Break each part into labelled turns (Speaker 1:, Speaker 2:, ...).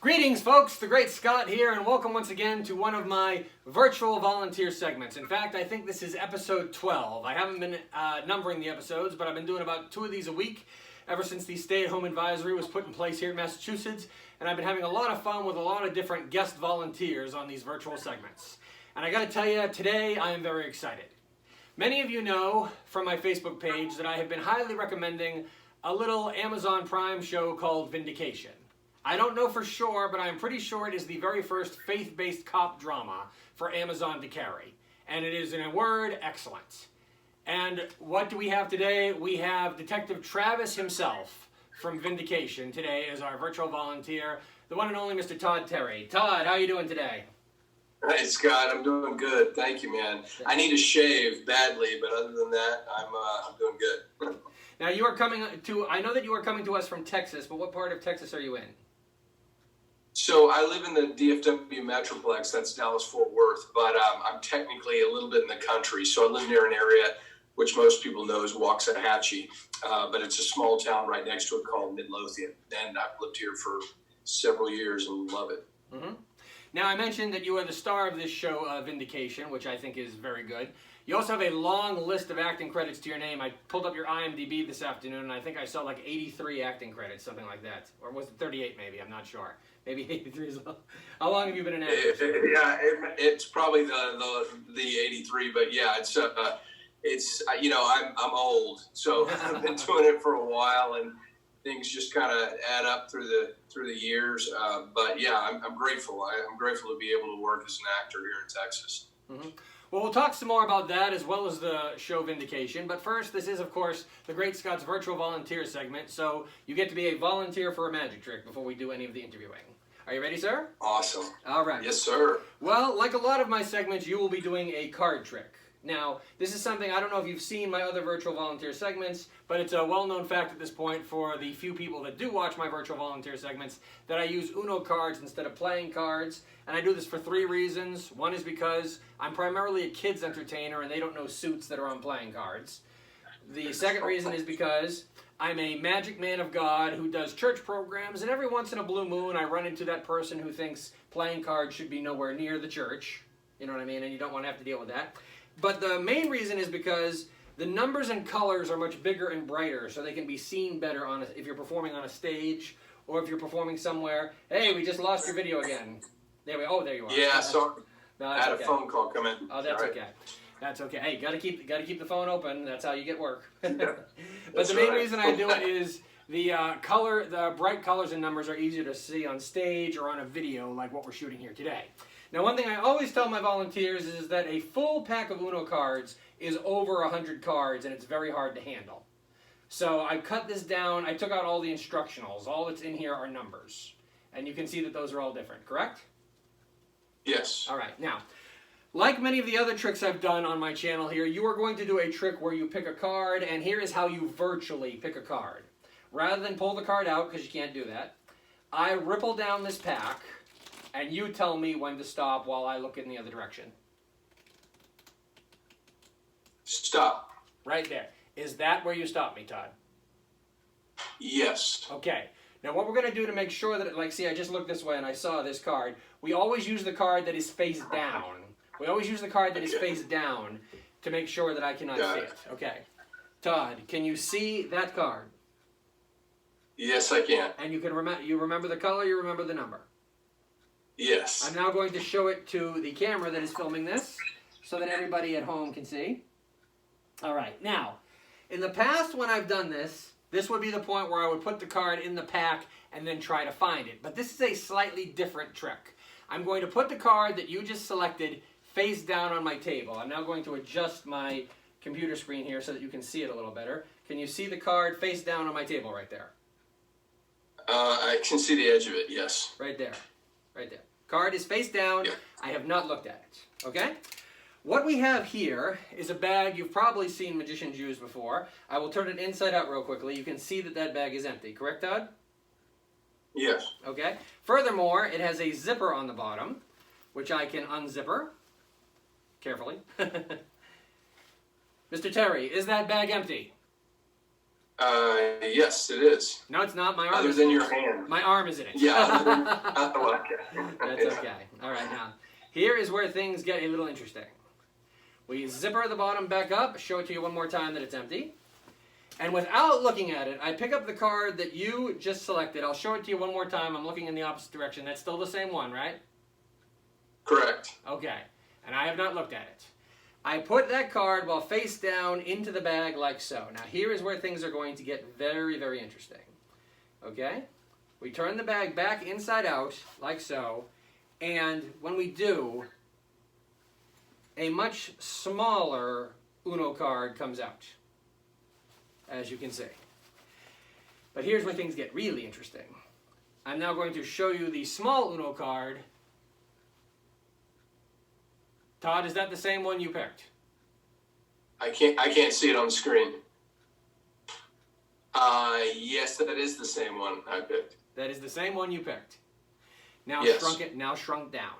Speaker 1: Greetings, folks. The Great Scott here, and welcome once again to one of my virtual volunteer segments. In fact, I think this is episode 12. I haven't been numbering the episodes, but I've been doing about 2 of these a week ever since the stay-at-home advisory was put in place here in Massachusetts, and I've been having a lot of fun with a lot of different guest volunteers on these virtual segments. And I gotta tell you, today I am very excited. Many of you know from my Facebook page that I have been highly recommending a little Amazon Prime show called Vindication. I don't know for sure, but I'm pretty sure it is the very first faith-based cop drama for Amazon to carry. And it is, in a word, excellent. And what do we have today? We have Detective Travis himself from Vindication today as our virtual volunteer, the one and only Mr. Todd Terry. Todd, how are you doing today?
Speaker 2: Hey, Scott, I'm doing good. Thank you, man. I need a shave badly, but other than that, I'm doing good.
Speaker 1: Now, you are coming to, I know that you are coming to us from Texas, but what part of Texas are you in?
Speaker 2: So I live in the DFW Metroplex, that's Dallas-Fort Worth, but I'm technically a little bit in the country. So I live near an area which most people know is Waxahachie, but it's a small town right next to it called Midlothian. And I've lived here for several years and love it.
Speaker 1: Mm-hmm. Now, I mentioned that you are the star of this show, Vindication, which I think is very good. You also have a long list of acting credits to your name. I pulled up your IMDb this afternoon, and I think I saw like 83 acting credits, something like that. Or was it 38 maybe? I'm not sure. Maybe 83 as well. How long have you been an actor?
Speaker 2: It's probably the 83, but yeah, it's you know, I'm old, so I've been doing it for a while, and things just kind of add up through the years. But yeah, I'm grateful. I'm grateful to be able to work as an actor here in Texas.
Speaker 1: Mm-hmm. Well, we'll talk some more about that as well as the show Vindication. But first, this is, of course, the Great Scott's virtual volunteer segment. So you get to be a volunteer for a magic trick before we do any of the interviewing. Are you ready, sir?
Speaker 2: Awesome.
Speaker 1: All right.
Speaker 2: Yes, sir.
Speaker 1: Well, like a lot of my segments, you will be doing a card trick. Now, this is something, I don't know if you've seen my other virtual volunteer segments, but it's a well-known fact at this point for the few people that do watch my virtual volunteer segments that I use Uno cards instead of playing cards. And I do this for 3 reasons. One is because I'm primarily a kids entertainer and they don't know suits that are on playing cards. The second reason is because I'm a magic man of God who does church programs, and every once in a blue moon I run into that person who thinks playing cards should be nowhere near the church. You know what I mean? And you don't want to have to deal with that. But the main reason is because the numbers and colors are much bigger and brighter, so they can be seen better if you're performing on a stage or if you're performing somewhere. Hey, we just lost your video again. There we. Oh, there you are.
Speaker 2: Yeah, sorry.
Speaker 1: No,
Speaker 2: I had
Speaker 1: okay.
Speaker 2: a phone call come in.
Speaker 1: Oh, that's
Speaker 2: right.
Speaker 1: Okay. That's okay. Hey, gotta keep the phone open. That's how you get work.
Speaker 2: Yeah,
Speaker 1: but the main reason I do it is the bright colors and numbers are easier to see on stage or on a video like what we're shooting here today. Now, one thing I always tell my volunteers is that a full pack of Uno cards is over 100 cards, and it's very hard to handle. So I cut this down. I took out all the instructionals. All that's in here are numbers. And you can see that those are all different, correct?
Speaker 2: Yes.
Speaker 1: All right. Now, like many of the other tricks I've done on my channel here, you are going to do a trick where you pick a card, and here is how you virtually pick a card. Rather than pull the card out, because you can't do that, I ripple down this pack, and you tell me when to stop while I look in the other direction.
Speaker 2: Stop.
Speaker 1: Right there. Is that where you stop me, Todd?
Speaker 2: Yes.
Speaker 1: Okay. Now what we're going to do to make sure that, see, I just looked this way and I saw this card. We always use the card that is face down. We always use the card that is face down to make sure that I cannot see it. Okay. Todd, can you see that card?
Speaker 2: Yes, I can.
Speaker 1: And you remember the color, you remember the number?
Speaker 2: Yes.
Speaker 1: I'm now going to show it to the camera that is filming this so that everybody at home can see. All right. Now, in the past when I've done this, this would be the point where I would put the card in the pack and then try to find it. But this is a slightly different trick. I'm going to put the card that you just selected face down on my table. I'm now going to adjust my computer screen here so that you can see it a little better. Can you see the card face down on my table right there?
Speaker 2: I can see the edge of it, yes.
Speaker 1: Right there. Right there. Card is face down.
Speaker 2: Yeah.
Speaker 1: I have not looked at it. Okay? What we have here is a bag you've probably seen magicians use before. I will turn it inside out real quickly. You can see that that bag is empty. Correct, Todd?
Speaker 2: Yes.
Speaker 1: Okay. Furthermore, it has a zipper on the bottom, which I can unzipper carefully. Mr. Terry, is that bag empty?
Speaker 2: Yes, it is.
Speaker 1: No, it's not. My arm.
Speaker 2: Other than your hand.
Speaker 1: My arm is in it.
Speaker 2: Yeah. Well, okay.
Speaker 1: That's okay. All right, now here is where things get a little interesting. We zipper the bottom back up. Show it to you one more time that it's empty. And without looking at it, I pick up the card that you just selected. I'll show it to you one more time. I'm looking in the opposite direction. That's still the same one, right?
Speaker 2: Correct.
Speaker 1: Okay. And I have not looked at it. I put that card while face down into the bag like so. Now here is where things are going to get very, very interesting. Okay? We turn the bag back inside out like so. And when we do, a much smaller Uno card comes out, as you can see. But here's where things get really interesting. I'm now going to show you the small Uno card. Todd, is that the same one you picked?
Speaker 2: I can't see it on the screen. Yes, that is the same one I picked.
Speaker 1: That is the same one you picked. Now
Speaker 2: Yes.
Speaker 1: shrunk down.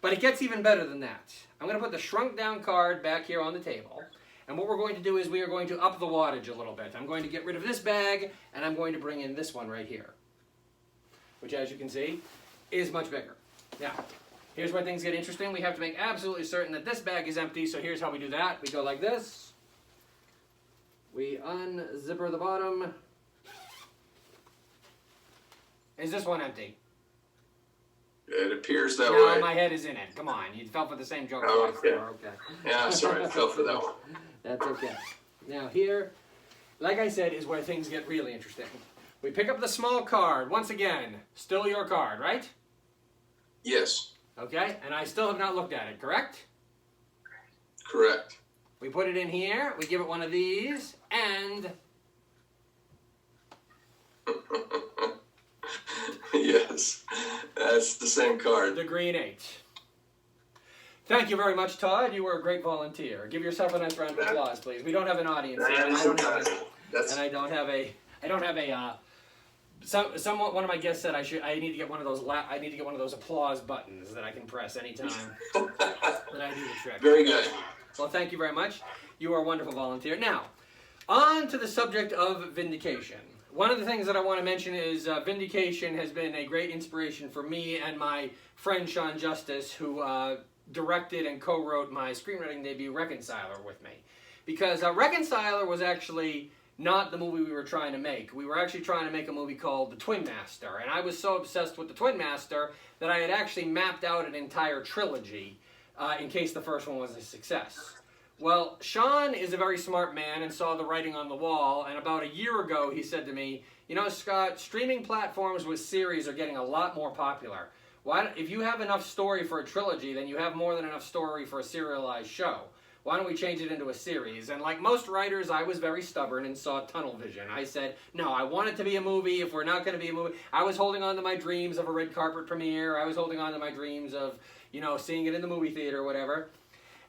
Speaker 1: But it gets even better than that. I'm going to put the shrunk down card back here on the table. And what we're going to do is we are going to up the wattage a little bit. I'm going to get rid of this bag, and I'm going to bring in this one right here, which, as you can see, is much bigger. Now, here's where things get interesting. We have to make absolutely certain that this bag is empty, so here's how we do that. We go like this. We unzipper the bottom. Is this one empty?
Speaker 2: It appears that
Speaker 1: No,
Speaker 2: way.
Speaker 1: my head is in it. Come on, you fell for the same joke
Speaker 2: Oh,
Speaker 1: twice
Speaker 2: okay.
Speaker 1: there. Okay.
Speaker 2: Yeah, sorry, I fell for that one.
Speaker 1: That's okay. Now here, like I said, is where things get really interesting. We pick up the small card. Once again, still your card, right?
Speaker 2: Yes,
Speaker 1: Okay, and I still have not looked at it, correct?
Speaker 2: correct.
Speaker 1: We put it in here, we give it one of these, and
Speaker 2: Yes, that's the same card.
Speaker 1: the green 8. Thank you very much, Todd. You were a great volunteer. Give yourself a nice round of applause, please. We don't have an audience here, and I don't have one of my guests said I need to get one of those applause buttons that I can press anytime that I do the trick.
Speaker 2: Very good.
Speaker 1: Well, thank you very much. You are a wonderful volunteer. Now, on to the subject of Vindication. One of the things that I want to mention is Vindication has been a great inspiration for me and my friend Shawn Justice, who directed and co-wrote my screenwriting debut, Reconciler, with me. Because Reconciler was actually not the movie we were trying to make. We were actually trying to make a movie called The Twin Master, and I was so obsessed with The Twin Master that I had actually mapped out an entire trilogy in case the first one was a success. Well, Shawn is a very smart man and saw the writing on the wall, and about a year ago he said to me, you know, Scott, streaming platforms with series are getting a lot more popular. If you have enough story for a trilogy, then you have more than enough story for a serialized show. Why don't we change it into a series? And like most writers, I was very stubborn and saw tunnel vision. I said, no, I want it to be a movie. If we're not going to be a movie, I was holding on to my dreams of a red carpet premiere. I was holding on to my dreams of, you know, seeing it in the movie theater or whatever.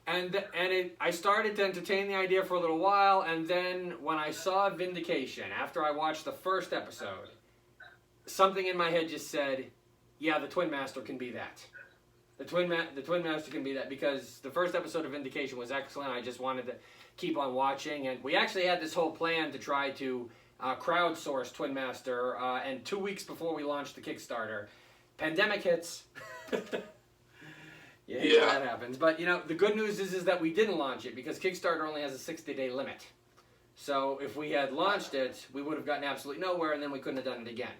Speaker 1: I started to entertain the idea for a little while, and then when I saw Vindication, after I watched the first episode, something in my head just said, yeah, the Twin Master can be that. The Twin Master can be that, because the first episode of Vindication was excellent. I just wanted to keep on watching, and we actually had this whole plan to try to crowdsource Twin Master, and 2 weeks before we launched the Kickstarter, pandemic hits. Yeah, that happens. But, you know, the good news is that we didn't launch it, because Kickstarter only has a 60-day limit. So if we had launched it, we would have gotten absolutely nowhere, and then we couldn't have done it again.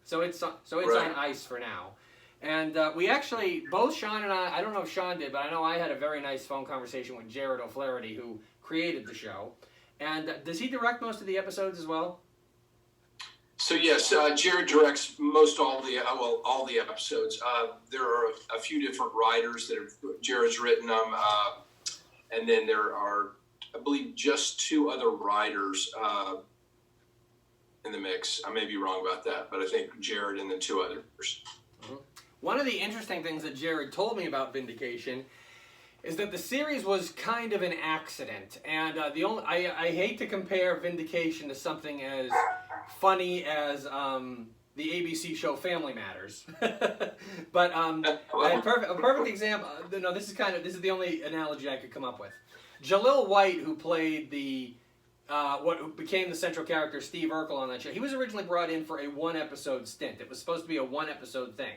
Speaker 1: So it's on ice for now. And we actually, both Shawn and I don't know if Shawn did, but I know I had a very nice phone conversation with Jared O'Flaherty, who created the show. And does he direct most of the episodes as well?
Speaker 2: So yes, Jared directs all the episodes. There are a few different writers that Jared's written them, and then there are, I believe, just 2 other writers in the mix. I may be wrong about that, but I think Jared and then 2 others.
Speaker 1: Mm-hmm. One of the interesting things that Jared told me about Vindication is that the series was kind of an accident, and I hate to compare Vindication to something as funny as the ABC show Family Matters, but a perfect example. No, this is the only analogy I could come up with. Jalil White, who played the what became the central character, Steve Urkel, on that show. He was originally brought in for a one-episode stint. It was supposed to be a one-episode thing.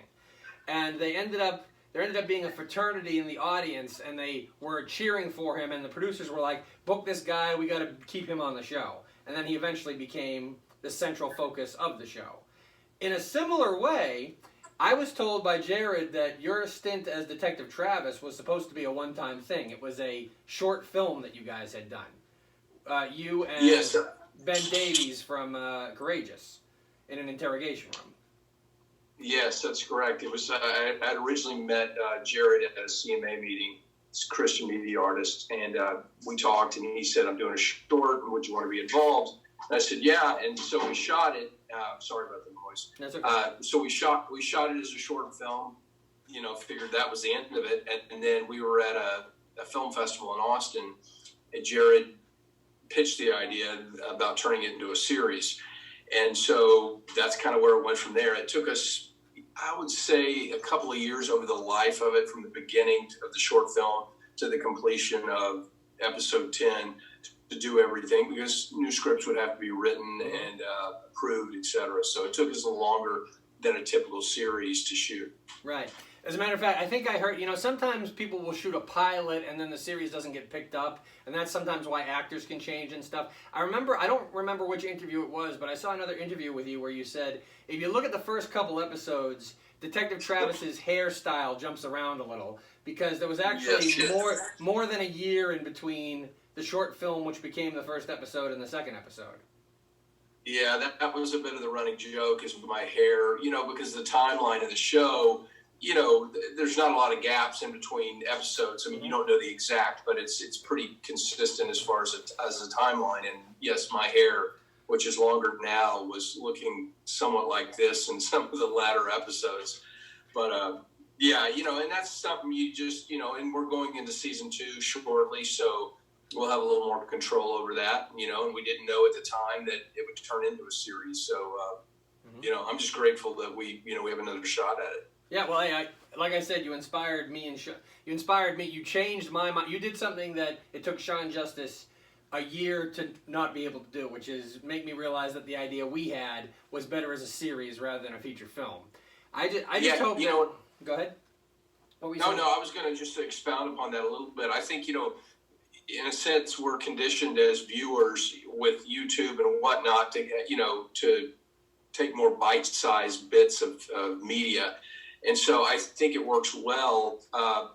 Speaker 1: And there ended up being a fraternity in the audience, and they were cheering for him, and the producers were like, book this guy, we got to keep him on the show. And then he eventually became the central focus of the show. In a similar way, I was told by Jared that your stint as Detective Travis was supposed to be a one-time thing. It was a short film that you guys had done. You and
Speaker 2: Yes.
Speaker 1: Ben Davies from Courageous in an interrogation room.
Speaker 2: Yes, that's correct. It was I'd originally met Jared at a CMA meeting. He's a Christian media artist, and we talked, and he said, "I'm doing a short. Would you want to be involved?" And I said, "Yeah." And so we shot it. Sorry about the noise.
Speaker 1: That's okay.
Speaker 2: So we shot it as a short film. Figured that was the end of it, and then we were at a film festival in Austin, and Jared pitched the idea about turning it into a series. And so that's kind of where it went from there. It took us, I would say, a couple of years over the life of it, from the beginning of the short film to the completion of episode 10, to do everything, because new scripts would have to be written and approved, etc. So it took us a little longer than a typical series to shoot.
Speaker 1: Right. As a matter of fact, I think I heard, sometimes people will shoot a pilot and then the series doesn't get picked up, and that's sometimes why actors can change and stuff. I don't remember which interview it was, but I saw another interview with you where you said, if you look at the first couple episodes, Detective Travis's hairstyle jumps around a little, because there was actually more than a year in between the short film, which became the first episode, and the second episode.
Speaker 2: Yeah, that was a bit of the running joke, is my hair, because the timeline of the show, there's not a lot of gaps in between episodes. I mean, you don't know the exact, but it's pretty consistent as far as a timeline. And yes, my hair, which is longer now, was looking somewhat like this in some of the latter episodes. But yeah, and that's something you just, and we're going into season 2 shortly, so we'll have a little more control over that, and we didn't know at the time that it would turn into a series. So, I'm just grateful that we have another shot at it.
Speaker 1: Yeah, well, like I said, you inspired me, You changed my mind. You did something that it took Shawn Justice a year to not be able to do, which is make me realize that the idea we had was better as a series rather than a feature film. I just hope. Go ahead. What were you saying?
Speaker 2: No, I was going to just expound upon that a little bit. I think in a sense, we're conditioned as viewers with YouTube and whatnot to take more bite-sized bits of media. And so I think it works well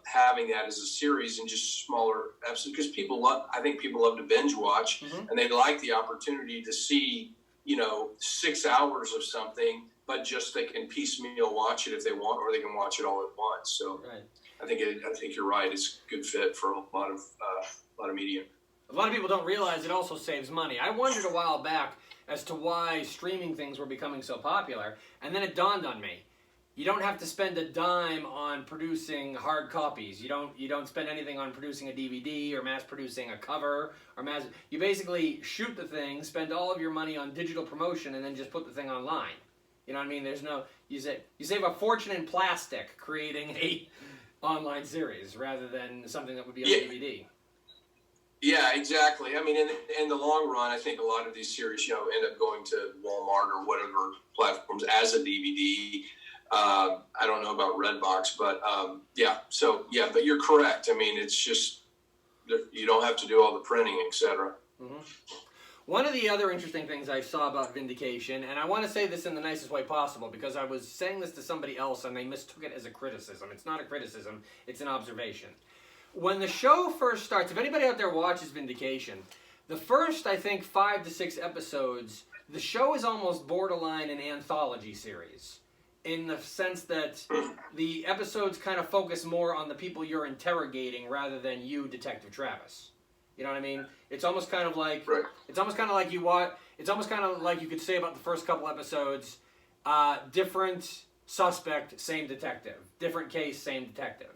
Speaker 2: having that as a series and just smaller episodes, because I think people love to binge watch, and they like the opportunity to see, 6 hours of something, but just they can piecemeal watch it if they want, or they can watch it all at once. So right. I think you're right. It's a good fit for a lot of media.
Speaker 1: A lot of people don't realize it also saves money. I wondered a while back as to why streaming things were becoming so popular, and then it dawned on me. You don't have to spend a dime on producing hard copies. You don't spend anything on producing a DVD or mass producing a cover you basically shoot the thing, spend all of your money on digital promotion, and then just put the thing online. You know what I mean? You save a fortune in plastic creating a online series rather than something that would be on DVD.
Speaker 2: Yeah, exactly. I mean, in the long run, I think a lot of these series, end up going to Walmart or whatever platforms as a DVD. I don't know about Redbox, but but you're correct. I mean, it's just, you don't have to do all the printing, etc.
Speaker 1: Mm-hmm. One of the other interesting things I saw about Vindication, and I want to say this in the nicest way possible, because I was saying this to somebody else and they mistook it as a criticism. It's not a criticism, it's an observation. When the show first starts, if anybody out there watches Vindication, the first, I think, 5 to 6 episodes, the show is almost borderline an anthology series, in the sense that the episodes kind of focus more on the people you're interrogating rather than you, Detective Travis. You know what I mean? It's almost kind of like It's almost kind of like you could say about the first couple episodes, different suspect, same detective. Different case, same detective.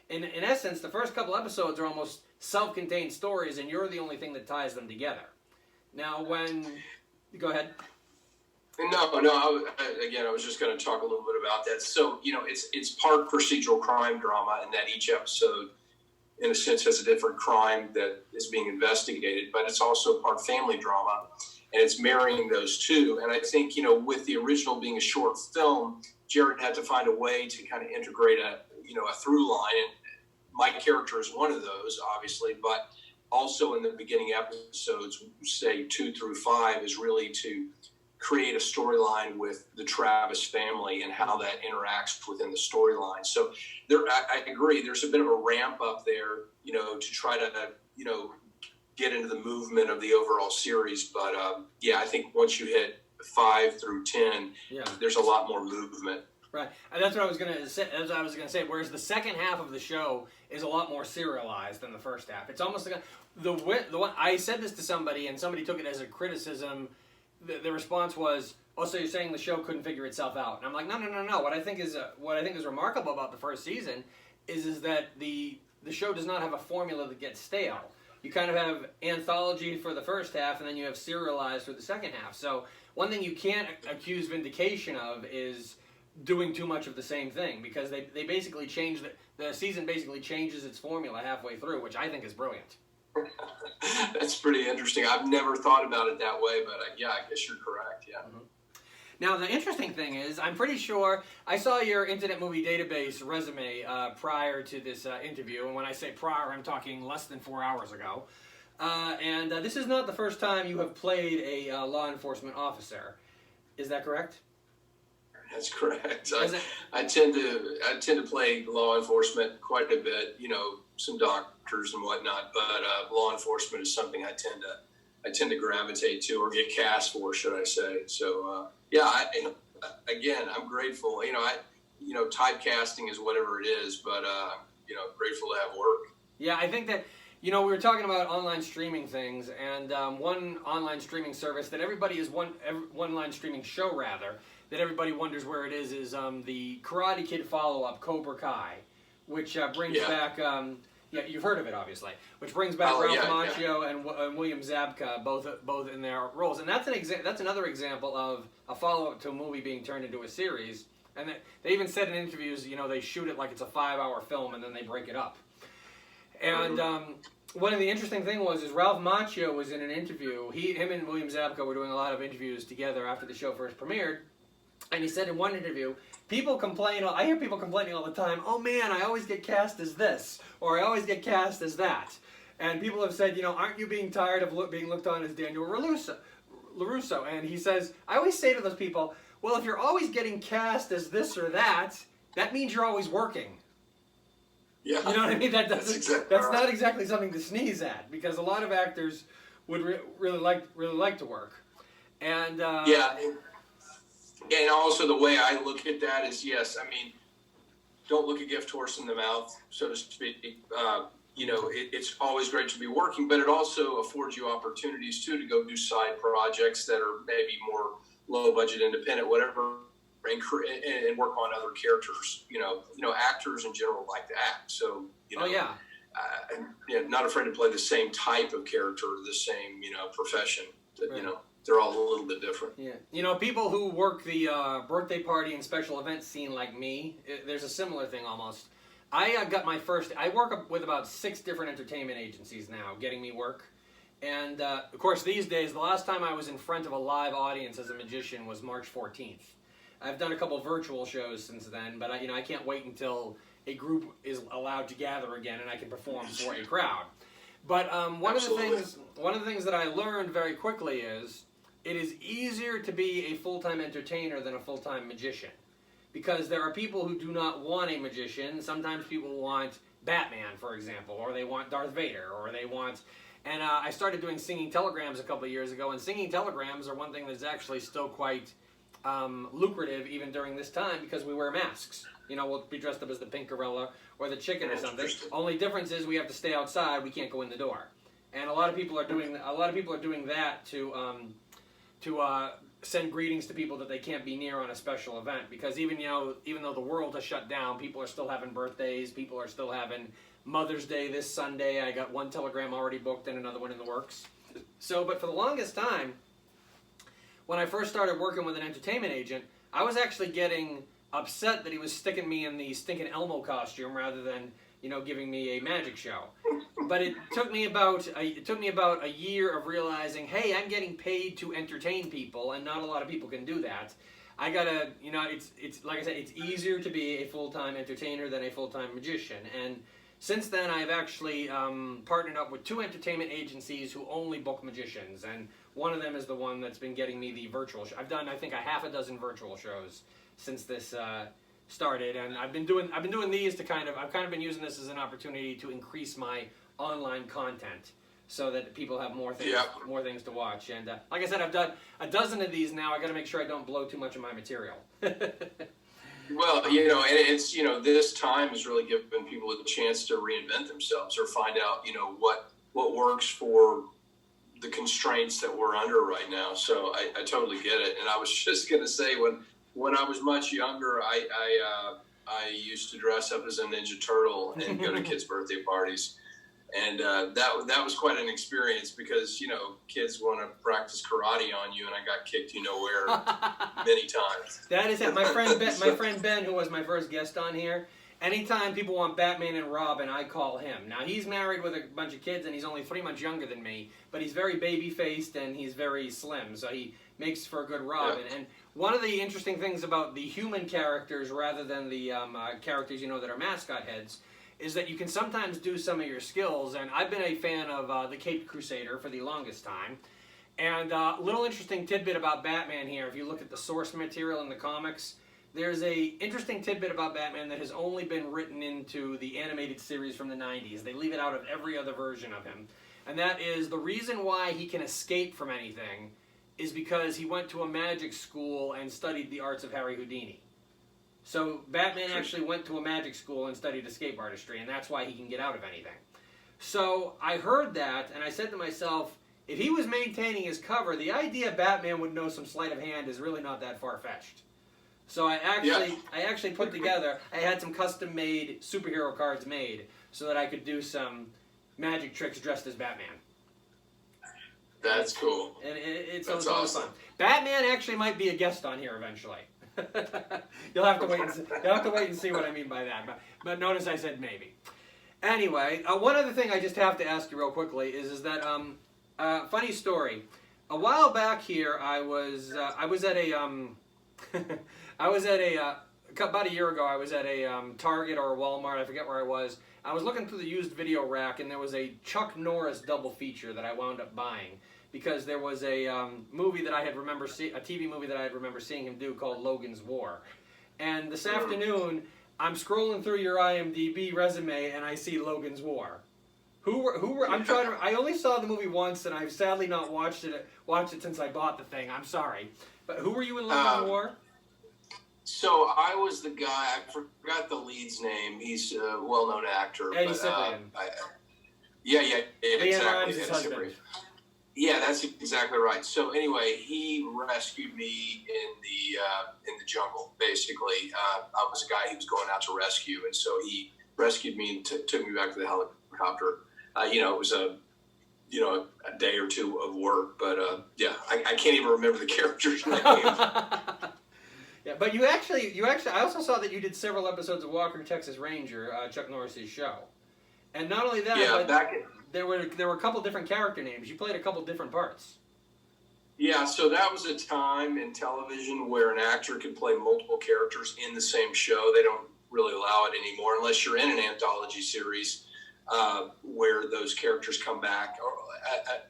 Speaker 1: In essence, the first couple episodes are almost self-contained stories, and you're the only thing that ties them together. Now, go ahead.
Speaker 2: No. I was just going to talk a little bit about that. So, it's part procedural crime drama, and that each episode in a sense, has a different crime that is being investigated, but it's also part family drama, and it's marrying those two. And I think, with the original being a short film, Jared had to find a way to kind of integrate a through line. And my character is one of those, obviously, but also in the beginning episodes, say 2 through 5, is really to create a storyline with the Travis family and how that interacts within the storyline. So I agree. There's a bit of a ramp up there, to try to, get into the movement of the overall series. But I think once you hit 5 through 10, there's a lot more movement.
Speaker 1: Right, and that's what I was gonna say. Whereas the second half of the show is a lot more serialized than the first half. It's almost like the one I said this to somebody, and somebody took it as a criticism. The response was, "Oh, so you're saying the show couldn't figure itself out?" And I'm like, no. What I think is remarkable about the first season is that the show does not have a formula that gets stale. You kind of have anthology for the first half, and then you have serialized for the second half. So one thing you can't accuse Vindication of is doing too much of the same thing, because they basically change the season basically changes its formula halfway through, which I think is brilliant.
Speaker 2: That's pretty interesting. I've never thought about it that way, but I guess you're correct. Yeah.
Speaker 1: Mm-hmm. Now, the interesting thing is, I'm pretty sure I saw your Internet Movie Database resume prior to this interview, and when I say prior, I'm talking less than 4 hours ago. And this is not the first time you have played a law enforcement officer. Is that correct?
Speaker 2: That's correct. I tend to play law enforcement quite a bit. Some doctors and whatnot, but law enforcement is something I tend to gravitate to, or get cast for, should I say? So I'm grateful. Typecasting is whatever it is, but grateful to have work.
Speaker 1: Yeah, I think that we were talking about online streaming things, and one online streaming service that everybody is one online streaming show rather that everybody wonders where it is the Karate Kid follow-up, Cobra Kai, which brings back. You've heard of it, obviously. Which brings back Ralph Macchio and William Zabka, both in their roles, and that's another example of a follow-up to a movie being turned into a series. And they even said in interviews, they shoot it like it's a 5-hour film, and then they break it up. And one of the interesting things is Ralph Macchio was in an interview. Him and William Zabka were doing a lot of interviews together after the show first premiered, and he said in one interview, I hear people complaining all the time, "Oh man, I always get cast as this," or "I always get cast as that." And people have said, "Aren't you being tired of being looked on as Daniel LaRusso?" And he says, I always say to those people, well, if you're always getting cast as this or that, that means you're always working.
Speaker 2: Yeah.
Speaker 1: You know what I mean?
Speaker 2: That's
Speaker 1: not exactly something to sneeze at, because a lot of actors would really like to work. And
Speaker 2: and also the way I look at that is, don't look a gift horse in the mouth, so to speak. It's always great to be working, but it also affords you opportunities too to go do side projects that are maybe more low budget, independent, whatever, and work on other characters. Actors in general like to act, so not afraid to play the same type of character, the same profession. Right. They're all a little bit different.
Speaker 1: Yeah. People who work the birthday party and special event scene like me, there's a similar thing almost. I work with about 6 different entertainment agencies now, getting me work. And, of course, these days, the last time I was in front of a live audience as a magician was March 14th. I've done a couple virtual shows since then, but I can't wait until a group is allowed to gather again and I can perform for a crowd. But one of the things that I learned very quickly is it is easier to be a full-time entertainer than a full-time magician, because there are people who do not want a magician. Sometimes people want Batman, for example, or they want Darth Vader, or they want... And I started doing singing telegrams a couple of years ago, and singing telegrams are one thing that's actually still quite lucrative even during this time, because we wear masks. We'll be dressed up as the pink gorilla or the chicken or something. Only difference is we have to stay outside. We can't go in the door. And a lot of people are doing that to send greetings to people that they can't be near on a special event, because even though the world has shut down, people are still having birthdays. People are still having Mother's Day this Sunday. I got one telegram already booked and another one in the works. But for the longest time, when I first started working with an entertainment agent, I was actually getting upset that he was sticking me in the stinking Elmo costume rather than giving me a magic show. But it took me about a year of realizing, hey, I'm getting paid to entertain people, and not a lot of people can do that. I gotta, it's like I said, it's easier to be a full-time entertainer than a full-time magician. And since then, I've actually partnered up with 2 entertainment agencies who only book magicians, and one of them is the one that's been getting me the virtual show. I've done, I think, a half a dozen virtual shows since this started, and I've been doing these to I've kind of been using this as an opportunity to increase my online content, so that people have more things to watch. And like I said, I've done a dozen of these now. I got to make sure I don't blow too much of my material.
Speaker 2: Well, and it's, this time has really given people a chance to reinvent themselves or find out, what works for the constraints that we're under right now. So I totally get it. And I was just going to say, when I was much younger, I used to dress up as a Ninja Turtle and go to kids' birthday parties. And that was quite an experience because, kids want to practice karate on you, and I got kicked where many times.
Speaker 1: That is it. My friend Ben, who was my first guest on here, anytime people want Batman and Robin, I call him. Now, he's married with a bunch of kids, and he's only 3 months younger than me, but he's very baby-faced, and he's very slim, so he makes for a good Robin. Yeah. And one of the interesting things about the human characters rather than the characters, that are mascot heads, is that you can sometimes do some of your skills, and I've been a fan of the Caped Crusader for the longest time. And a little interesting tidbit about Batman here, if you look at the source material in the comics, there's a interesting tidbit about Batman that has only been written into the animated series from the 90s. They leave it out of every other version of him. And that is the reason why he can escape from anything is because he went to a magic school and studied the arts of Harry Houdini. So Batman actually went to a magic school and studied escape artistry, and that's why he can get out of anything. So I heard that, and I said to myself, if he was maintaining his cover, the idea Batman would know some sleight of hand is really not that far-fetched. So I actually put together, I had some custom-made superhero cards made so that I could do some magic tricks dressed as Batman.
Speaker 2: That's cool.
Speaker 1: And it's
Speaker 2: awesome.
Speaker 1: Fun. Batman actually might be a guest on here eventually. You'll have to wait and see what I mean by that. But notice I said maybe. Anyway, one other thing I just have to ask you real quickly is that funny story. A while back here, I was at a about a year ago. I was at a Target or a Walmart. I forget where I was. I was looking through the used video rack, and there was a Chuck Norris double feature that I wound up buying. Because there was a movie that I had a TV movie that I had remember seeing him do called Logans War. And this afternoon, I'm scrolling through your IMDb resume and I see Logans War. I only saw the movie once and I've sadly not watched it since I bought the thing. I'm sorry. But who were you in Logans War?
Speaker 2: So I was the guy, I forgot the lead's name. He's a well-known actor.
Speaker 1: Eddie Cibrian.
Speaker 2: Exactly. Eddie Cibrian. Yeah, that's exactly right. So anyway, he rescued me in the jungle. Basically, I was a guy he was going out to rescue, and so he rescued me and took me back to the helicopter. It was a day or two of work, but I can't even remember the character's name.
Speaker 1: Yeah, but you actually, I also saw that you did several episodes of Walker, Texas Ranger, Chuck Norris's show, and not only that, there were a couple different character names. You played a couple different parts.
Speaker 2: Yeah, so that was a time in television where an actor could play multiple characters in the same show. They don't really allow it anymore unless you're in an anthology series where those characters come back.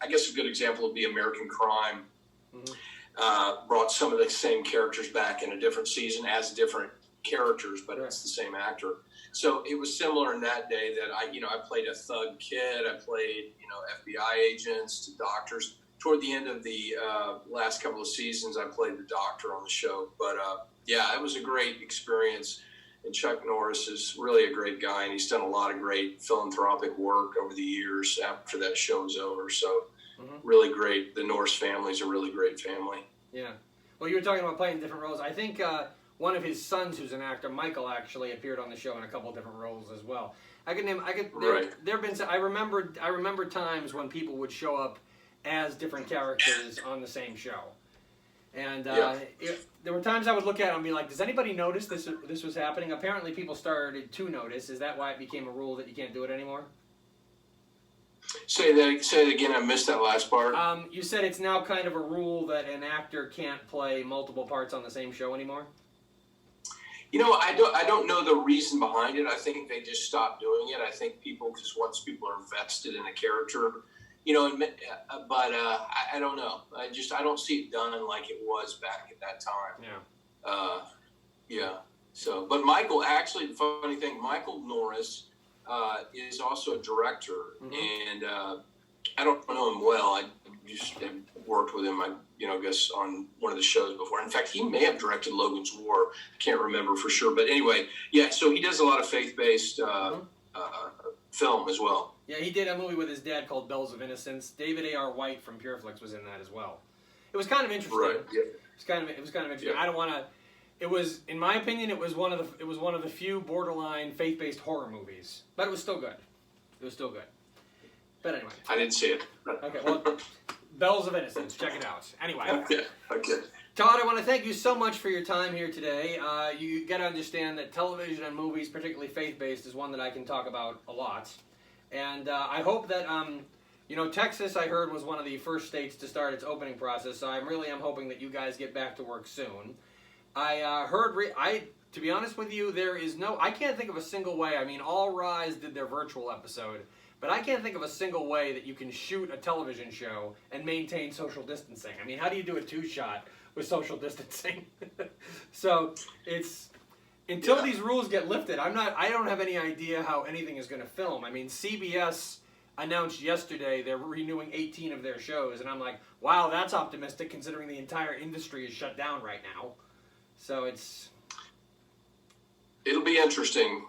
Speaker 2: I guess a good example would be American Crime. Mm-hmm. Brought some of the same characters back in a different season as different characters, but it's the same actor. So it was similar in that day that I played a thug kid. I played, FBI agents to doctors. Toward the end of the last couple of seasons, I played the doctor on the show. But it was a great experience. And Chuck Norris is really a great guy, and he's done a lot of great philanthropic work over the years after that show was over. So really great. The Norris family is a really great family.
Speaker 1: Yeah. Well, you were talking about playing different roles. I think one of his sons, who's an actor, Michael, actually appeared on the show in a couple different roles as well. I remember times when people would show up as different characters on the same show. And there were times I would look at it and be like, does anybody notice this was happening? Apparently people started to notice. Is that why it became a rule that you can't do it anymore?
Speaker 2: Say it again. I missed that last part.
Speaker 1: You said it's now kind of a rule that an actor can't play multiple parts on the same show anymore?
Speaker 2: I don't know the reason behind it. I think they just stopped doing it. I think because once people are invested in a character, but I don't know. I don't see it done like it was back at that time.
Speaker 1: Yeah.
Speaker 2: Yeah. So, but Michael, actually, the funny thing, Michael Norris is also a director, and I don't know him well. I just have worked with him, I guess on one of the shows before. In fact, he may have directed Logan's War. I can't remember for sure. But anyway, yeah, so he does a lot of faith-based film as well.
Speaker 1: Yeah, he did a movie with his dad called Bells of Innocence. David A.R. White from Pureflix was in that as well. It was kind of interesting.
Speaker 2: Right. Yeah.
Speaker 1: It was kind of interesting.
Speaker 2: Yeah.
Speaker 1: I don't want to. It was, in my opinion, it was one of the few borderline faith-based horror movies, but it was still good. It was still good. But anyway.
Speaker 2: I didn't see it.
Speaker 1: Okay, well, Bells of Innocence. Check it out. Anyway.
Speaker 2: Okay.
Speaker 1: Todd, I want to thank you so much for your time here today. You got to understand that television and movies, particularly faith-based, is one that I can talk about a lot. And I hope that, Texas, I heard, was one of the first states to start its opening process, so I'm hoping that you guys get back to work soon. I heard, to be honest with you, I can't think of a single way. I mean, All Rise did their virtual episode, but I can't think of a single way that you can shoot a television show and maintain social distancing. I mean, how do you do a two-shot with social distancing? So until these rules get lifted, I don't have any idea how anything is going to film. I mean, CBS announced yesterday they're renewing 18 of their shows, and I'm like, wow, that's optimistic considering the entire industry is shut down right now. So
Speaker 2: it'll be interesting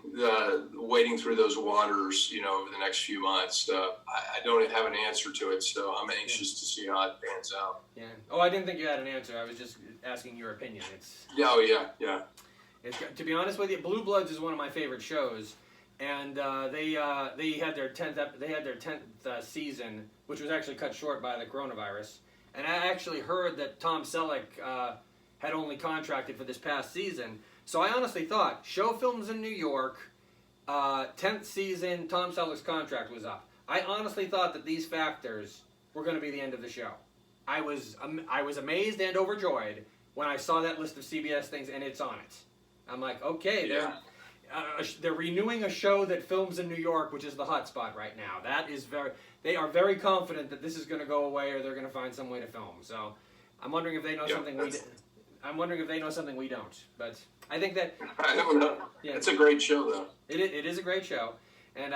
Speaker 2: wading through those waters, over the next few months. I don't have an answer to it, so I'm anxious to see how it pans out.
Speaker 1: Yeah. Oh, I didn't think you had an answer. I was just asking your opinion.
Speaker 2: Yeah.
Speaker 1: To be honest with you, Blue Bloods is one of my favorite shows, and they had their 10th season, which was actually cut short by the coronavirus. And I actually heard that Tom Selleck had only contracted for this past season. So I honestly thought, show films in New York, 10th season, Tom Selleck's contract was up. I honestly thought that these factors were going to be the end of the show. I was amazed and overjoyed when I saw that list of CBS things, and it's on it. I'm like, okay, they're renewing a show that films in New York, which is the hot spot right now. They are very confident that this is going to go away, or they're going to find some way to film. So I'm wondering if they know something we didn't. I'm wondering if they know something we don't, but I think that...
Speaker 2: I don't know. Yeah. It's a great show, though.
Speaker 1: It is a great show, and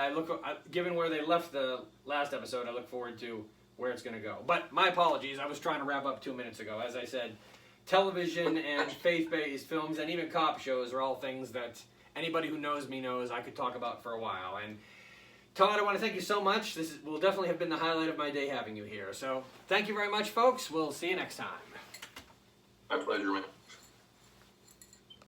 Speaker 1: given where they left the last episode, I look forward to where it's going to go. But my apologies, I was trying to wrap up 2 minutes ago. As I said, television and faith-based films and even cop shows are all things that anybody who knows me knows I could talk about for a while. And Todd, I want to thank you so much. This will definitely have been the highlight of my day having you here. So thank you very much, folks. We'll see you next time.
Speaker 2: My pleasure, man.